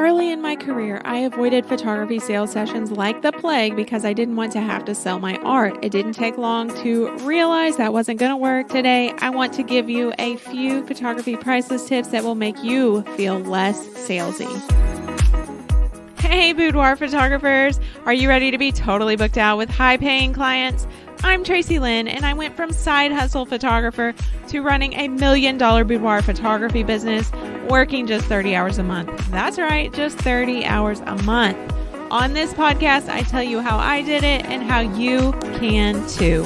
Early in my career, I avoided photography sales sessions like the plague because I didn't want to have to sell my art. It didn't take long to realize that wasn't going to work. Today, I want to give you a few photography priceless tips that will make you feel less salesy. Hey, Boudoir photographers! Are you ready to be totally booked out with high-paying clients? I'm Tracy Lynn, and I went from side hustle photographer to running $1 million boudoir photography business, working just 30 hours a month. That's right, just 30 hours a month. On this podcast, I tell you how I did it and how you can too.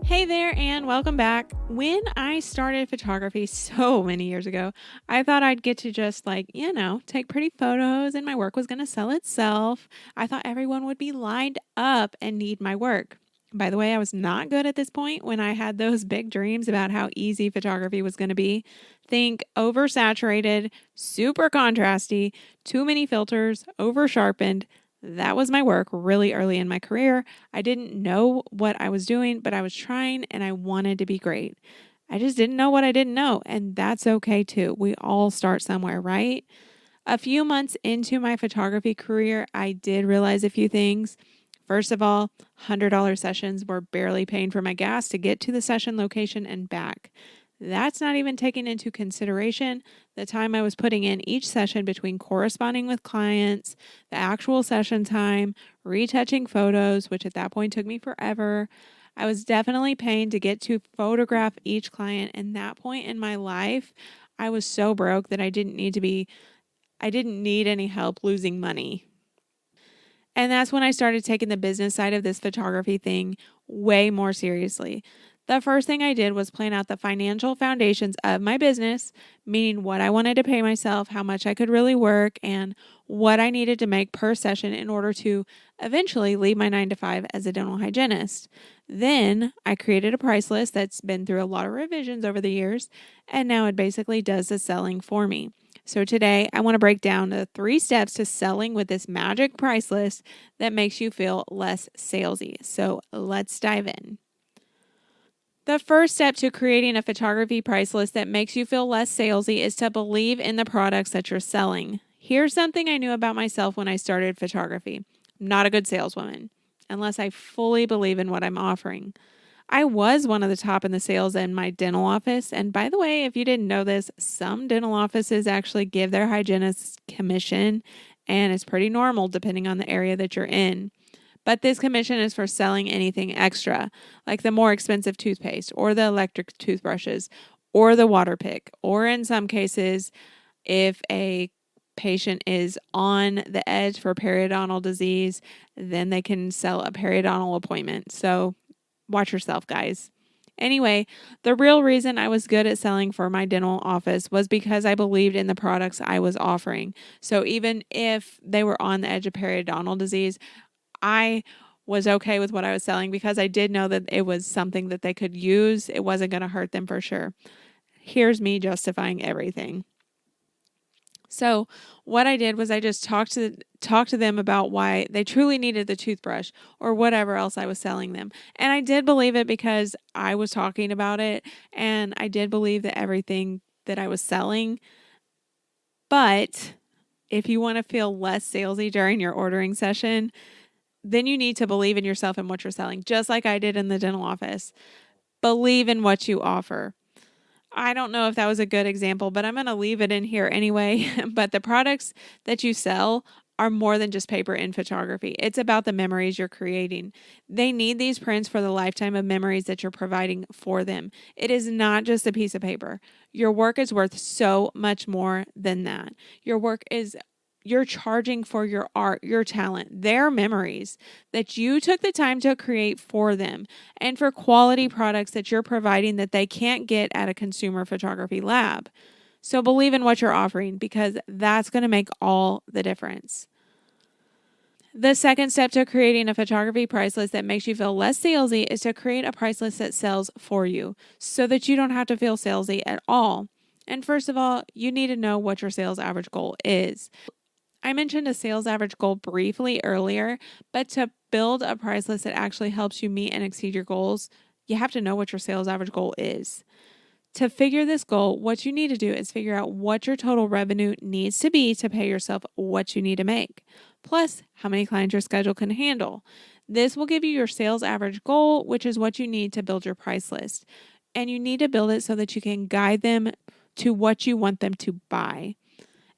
Hey there, and welcome back. When I started photography so many years ago, I thought I'd get to just take pretty photos and my work was going to sell itself. I thought everyone would be lined up and need my work. By the way, I was not good at this point when I had those big dreams about how easy photography was going to be. Think oversaturated, super contrasty, too many filters, over sharpened. That was my work really early in my career. I didn't know what I was doing, but I was trying and I wanted to be great. I just didn't know what I didn't know, and that's okay too. We all start somewhere, right? A few months into my photography career, I did realize a few things. First of all, $100 sessions were barely paying for my gas to get to the session location and back. That's not even taking into consideration the time I was putting in each session between corresponding with clients, the actual session time, retouching photos, which at that point took me forever. I was definitely paying to get to photograph each client. And that point in my life, I was so broke that I didn't need any help losing money. And that's when I started taking the business side of this photography thing way more seriously. The first thing I did was plan out the financial foundations of my business, meaning what I wanted to pay myself, how much I could really work, and what I needed to make per session in order to eventually leave my 9-to-5 as a dental hygienist. Then I created a price list that's been through a lot of revisions over the years, and now it basically does the selling for me. So today I want to break down the 3 steps to selling with this magic price list that makes you feel less salesy. So let's dive in. The first step to creating a photography price list that makes you feel less salesy is to believe in the products that you're selling. Here's something I knew about myself when I started photography. I'm not a good saleswoman unless I fully believe in what I'm offering. I was one of the top in the sales in my dental office. And by the way, if you didn't know this, some dental offices actually give their hygienists commission, and it's pretty normal depending on the area that you're in. But this commission is for selling anything extra, like the more expensive toothpaste or the electric toothbrushes or the water pick, or in some cases, if a patient is on the edge for periodontal disease, then they can sell a periodontal appointment. So watch yourself, guys. Anyway, the real reason I was good at selling for my dental office was because I believed in the products I was offering. So even if they were on the edge of periodontal disease, I was okay with what I was selling because I did know that it was something that they could use. It wasn't going to hurt them for sure. Here's me justifying everything. So what I did was I just talked to them about why they truly needed the toothbrush or whatever else I was selling them. And I did believe it because I was talking about it, and I did believe that everything that I was selling. But if you want to feel less salesy during your ordering session, then you need to believe in yourself and what you're selling, just like I did in the dental office. Believe in what you offer. I don't know if that was a good example, but I'm going to leave it in here anyway. But the products that you sell are more than just paper in photography. It's about the memories you're creating. They need these prints for the lifetime of memories that you're providing for them. It is not just a piece of paper. Your work is worth so much more than that. You're charging for your art, your talent, their memories that you took the time to create for them, and for quality products that you're providing that they can't get at a consumer photography lab. So believe in what you're offering, because that's going to make all the difference. The second step to creating a photography price list that makes you feel less salesy is to create a price list that sells for you so that you don't have to feel salesy at all. And first of all, you need to know what your sales average goal is. I mentioned a sales average goal briefly earlier, but to build a price list that actually helps you meet and exceed your goals, you have to know what your sales average goal is. To figure this goal, what you need to do is figure out what your total revenue needs to be to pay yourself what you need to make, plus how many clients your schedule can handle. This will give you your sales average goal, which is what you need to build your price list. And you need to build it so that you can guide them to what you want them to buy.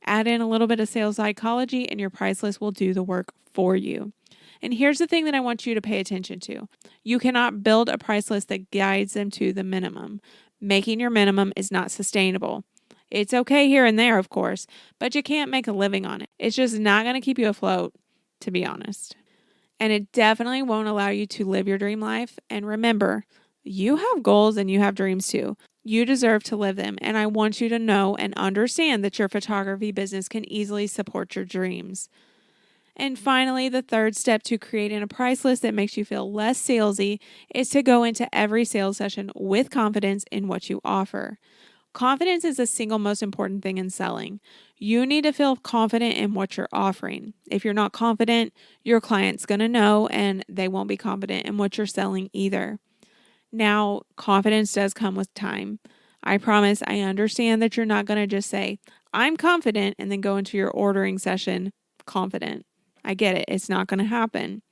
Add in a little bit of sales psychology and your price list will do the work for you. And here's the thing that I want you to pay attention to. You cannot build a price list that guides them to the minimum. Making your minimum is not sustainable. It's okay here and there, of course, but you can't make a living on it. It's just not going to keep you afloat, to be honest. And it definitely won't allow you to live your dream life. And remember, you have goals and you have dreams too. You deserve to live them. And I want you to know and understand that your photography business can easily support your dreams. And finally, the third step to creating a price list that makes you feel less salesy is to go into every sales session with confidence in what you offer. Confidence is the single most important thing in selling. You need to feel confident in what you're offering. If you're not confident, your client's going to know and they won't be confident in what you're selling either. Now, confidence does come with time. I promise I understand that you're not going to just say, I'm confident, and then go into your ordering session confident. I get it. It's not going to happen.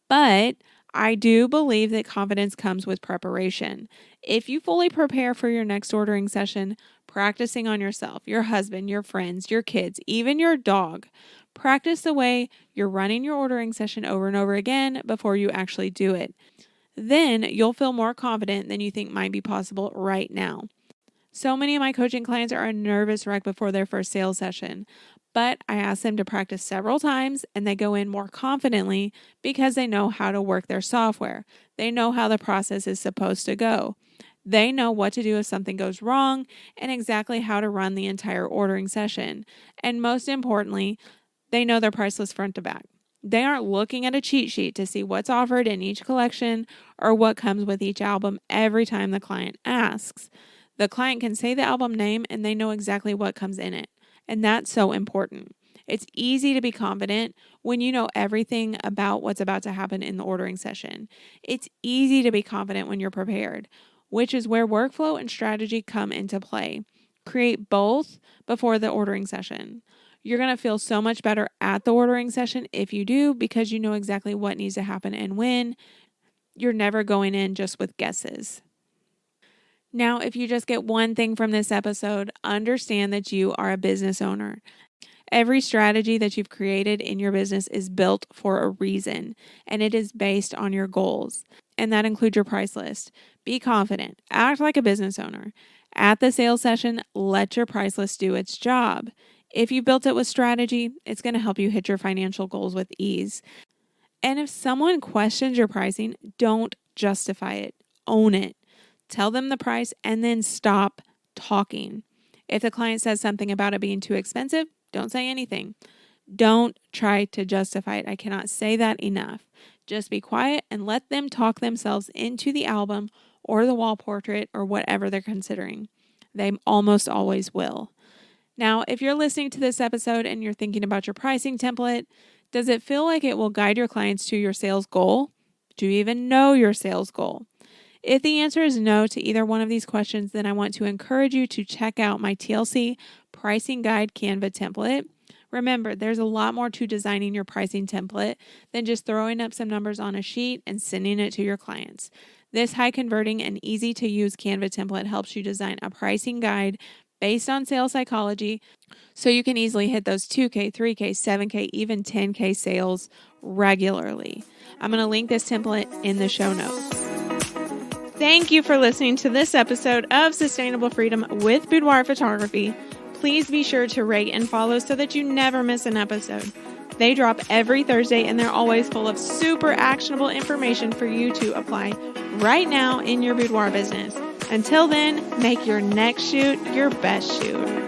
But I do believe that confidence comes with preparation. If you fully prepare for your next ordering session, practicing on yourself, your husband, your friends, your kids, even your dog, practice the way you're running your ordering session over and over again before you actually do it. Then you'll feel more confident than you think might be possible right now. So many of my coaching clients are a nervous wreck before their first sales session, but I ask them to practice several times and they go in more confidently because they know how to work their software. They know how the process is supposed to go. They know what to do if something goes wrong and exactly how to run the entire ordering session. And most importantly, they know their price list front to back. They aren't looking at a cheat sheet to see what's offered in each collection or what comes with each album every time the client asks. The client can say the album name and they know exactly what comes in it. And that's so important. It's easy to be confident when you know everything about what's about to happen in the ordering session. It's easy to be confident when you're prepared, which is where workflow and strategy come into play. Create both before the ordering session. You're going to feel so much better at the ordering session if you do, because you know exactly what needs to happen and when. You're never going in just with guesses. Now, if you just get one thing from this episode, understand that you are a business owner. Every strategy that you've created in your business is built for a reason, and it is based on your goals. And that includes your price list. Be confident. Act like a business owner. At the sales session, let your price list do its job. If you built it with strategy, it's going to help you hit your financial goals with ease. And if someone questions your pricing, don't justify it. Own it. Tell them the price and then stop talking. If the client says something about it being too expensive, don't say anything. Don't try to justify it. I cannot say that enough. Just be quiet and let them talk themselves into the album or the wall portrait or whatever they're considering. They almost always will. Now, if you're listening to this episode and you're thinking about your pricing template, does it feel like it will guide your clients to your sales goal? Do you even know your sales goal? If the answer is no to either one of these questions, then I want to encourage you to check out my TLC Pricing Guide Canva template. Remember, there's a lot more to designing your pricing template than just throwing up some numbers on a sheet and sending it to your clients. This high converting and easy to use Canva template helps you design a pricing guide based on sales psychology so you can easily hit those 2K, 3K, 7K, even 10K sales regularly. I'm going to link this template in the show notes. Thank you for listening to this episode of Sustainable Freedom with Boudoir Photography. Please be sure to rate and follow so that you never miss an episode. They drop every Thursday and they're always full of super actionable information for you to apply right now in your boudoir business. Until then, make your next shoot your best shoot.